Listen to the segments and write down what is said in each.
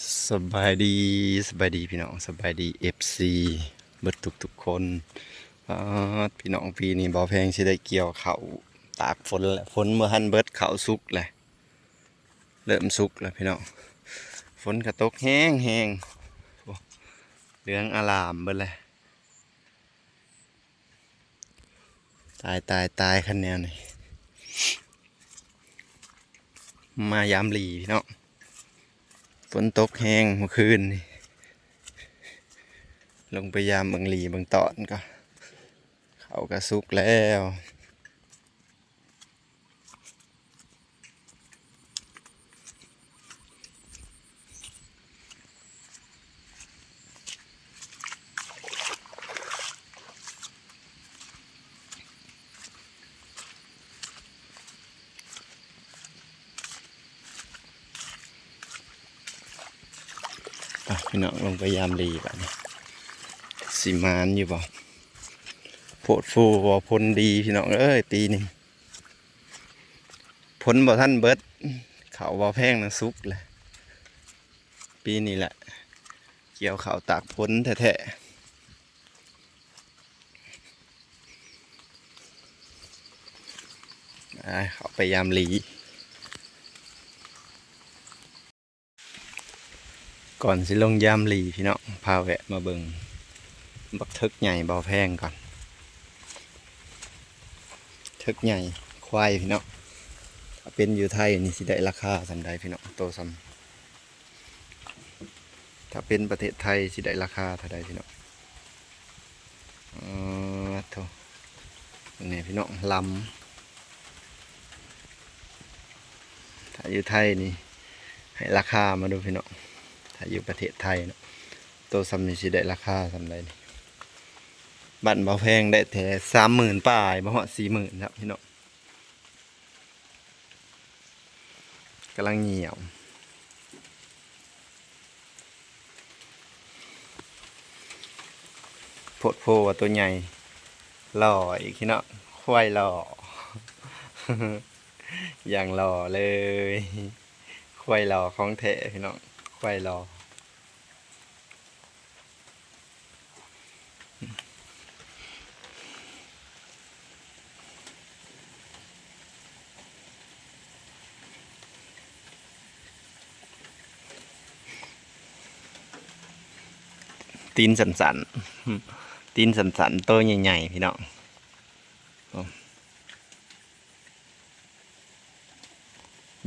สบายดีสบายดีพี่น้องสบายดีFCเบิดทุกคนพี่น้องปีนี้บ่แพงสิได้เกี่ยวเขาวตากฝนแล้วฝนเมื่อหันเบิดเขาวสุกแหละเริ่มสุกแล้วพี่น้องฝนกระตกแห้งแห้งโอ้เหลืองอลามเบิดเลยตายคันแนวนี่มายามหลีพี่น้องฝนตกแห้งเมื่อคืนนี่ลงไปยามเบิ่งหลีเบิ่งตอนก็เขาก็สุกแล้วพี่น้องลงไปยามหลีกันสิมานอยู่บ่โพดฟูบ่พลดีพี่น้องเอ้ยปีนี้ผลบ่ท่านเบิดเขาบ่แพงนะสุกเลยปีนี้แหละเกี่ยวเขาตากผลแท้ๆเขาไปยามหลีก่อนสิลงยามหลีพี่น้องพาแวะมาเบิ่งบักทึกใหญ่บ่แพงก่อนทึกใหญ่ควายพี่น้องถ้าเป็นอยู่ไทยนี่สิได้ราคาสำใดพี่น้องโตซ้ำถ้าเป็นประเทศไทยสิได้ราคาเท่าใดพี่น้องโถนี่พี่น้องลำถ้าอยู่ไทยนี่ให้ราคามาดูพี่น้องถ้าอยู่ประเทศไทยเนาะโตซ้ำนี่สิได้ราคาสำใดนี่บัตรบ่แพงได้แต่30,000ป่ายบ่ฮอด40,000ครับพี่น้องกำลังเหี่ยวโพดโพว่าตัวใหญ่หล่ออีกพี่น้องควายหล่อ อย่างหล่อเลยควายหล่อของแท้พี่น้องควายหล่อตีนสันๆตีนสันๆตัวใหญ่ๆพี่น้อง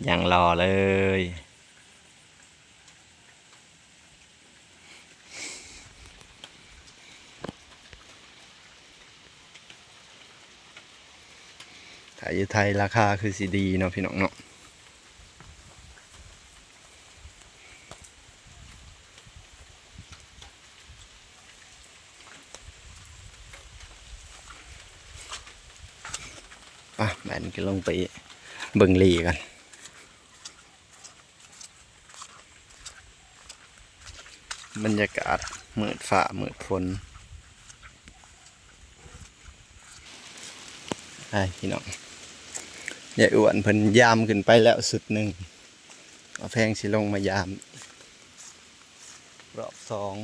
อย่างหล่อเลยถ้าอยู่ไทยราคาคือสีดีเนาะพี่น้องเนาะแบนก็ลงไปเบิ่งลีกันบรรยากาศมืดฟ้ามืดฝนไอ้พี่น้องยายอ้วนเพิ่นยามขึ้นไปแล้วสุดหนึ่งเอาแพงสิลงมายามรอบสอง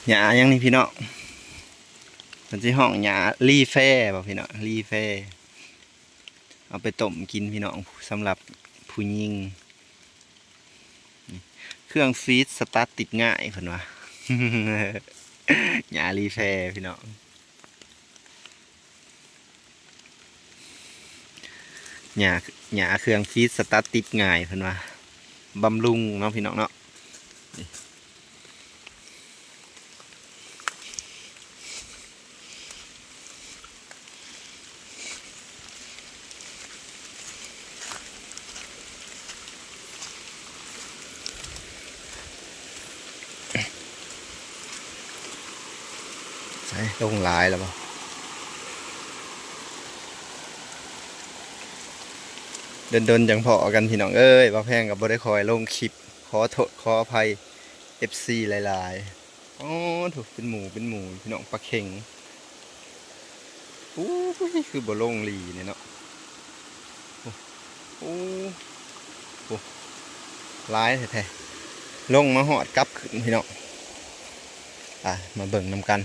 หญ้ายังนี่พี่น้องมันสิห้องหญ้าลีแฟบ่พี่น้องลีแฟเอาไปต้มกินพี่น้องสำหรับผู้หญิงเครื่องฟีดสตาร์ทติดง่ายเพิ่นว่า หญ้าลีแฟพี่น้องหญ้าเครื่องฟีดสตาร์ทติดง่ายเพิ่นว่าบำรุงเนาะพี่น้องเนาะใช่ลงหลายแล้วบ่เดินๆจังพอกันพี่น้องเอ้ยว่าแพงกับบ่ได้คอยลงคลิปขอโทษขออภัย FC หลายๆอ๋อถูกเป็นหมูพี่น้องปลาเข็งอู้ยคือบ่ลงลีเนี่ยเนาะโอ้โอ้โอ้หลายแท้ๆลงมาหอดกลับขึ้นพี่น้องมาเบิ่งนำกัน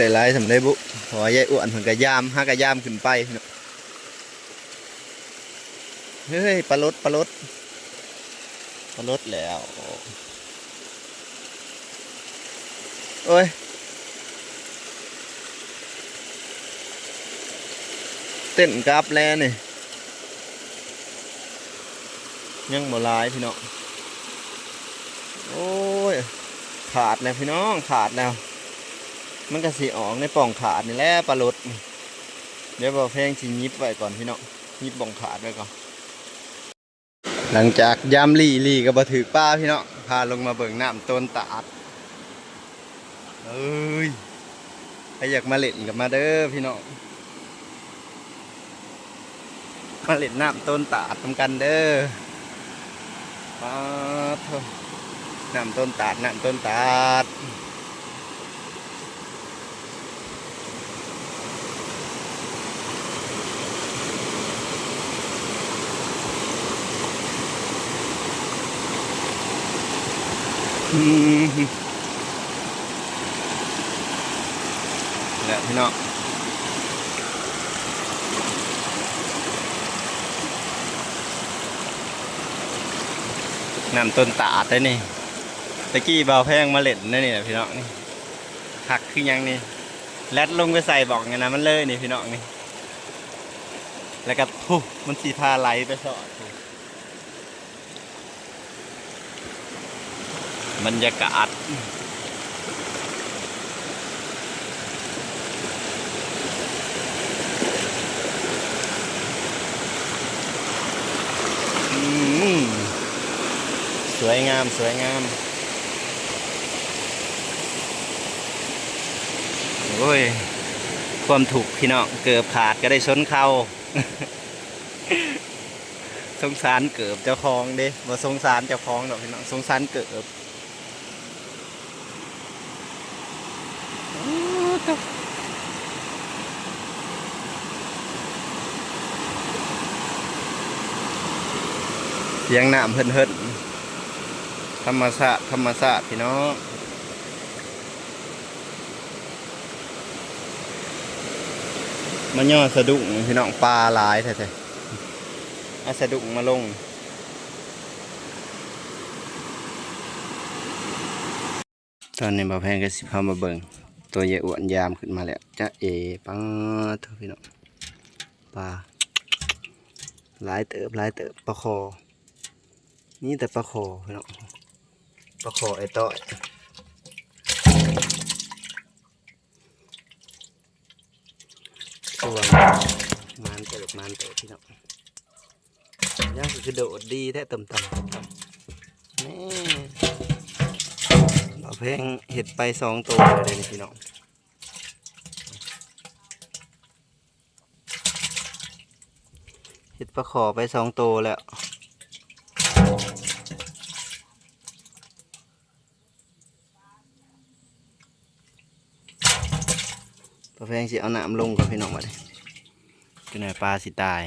ได้หลายสำได้บุเพราะว่ายายอ้วนเพิ่นก็ยามหากะยามขึ้นไปพี่น้องเฮ้ยปลาลดแล้วโอ้ยเต้นกราฟแล้วนี่ยังบ่หลายพี่น้องโอ้ยขาดแล้วพี่น้องขาดแล้วมันก็สิออกในป่องขาดนี่แหละปลาลดเดี๋ยวบ่แพงสิยิบไว้ก่อนพี่น้องยิบป่องขาดไว้ก่อนหลังจากยามลี่ก็บ่ถือป้าพี่น้องพาลงมาเบิ่งน้ำต้นตาดเอ้ยใครอยากมาเล่นกับมาเด้อพี่น้องมาเล่นน้ำต้นตาดทำกันเด้อป้าเถอะน้ำต้นตาดเนี่ยพี่น้องน้ำต้นตาดได้นี่ตะกี้เบาแพงมาเล่นนั่นนี่พี่น้องนี่หักคือยังนี่แลดลงไปใส่บอกไงนะมันเลยนี่พี่น้องนี่แล้วก็มันสีพาไหลไปสอดบรรยากาศสวยงามโอ้ยความถูกพี่น้องเกือบขาดก็ได้ชนเข่า สงสารเกือบเจ้าของเด้บ่สงสารเจ้าของดอกพี่น้องสงสารเกือบเสียงน้ำเฮิ่นธรรมชาติพี่น้องมันย่อสะดุ้งพี่น้องปลาหลายแท้ๆเอาสะดุ้งมาลงตอนนี้บ่าวแพงก็สิพามาเบิ่งตัวใหญ่อ้วนยามขึ้นมาแล้วจะปังเถอะพี่น้องปลาหลายเติบปลาคอนี่แต่ปลาคอพี่น้องปลาคอไอ้ต้อยตัวมันเติบพี่น้องย่างคือโดดดีแท้ต่ำนี่บ่าวแพงเห็ดไป2 ตัวเลยนี่พี่น้องเห็ดปลาขอไป2 ตัวแล้วปลาแพงสิเอาน้ำลงกับพี่น้องมาดิจนไหนปลาสิตาย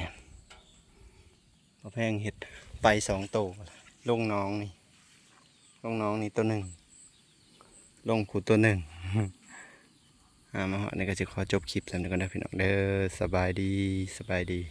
ปลาแพงเห็ดไป2 ตัวลงน้องนี่ตัวหนึ่งลงขู่ตัวหนึ่งมาเหาะนี่ก็จะขอจบคลิปแล้วกันนะพี่น้องเด้อสบายดี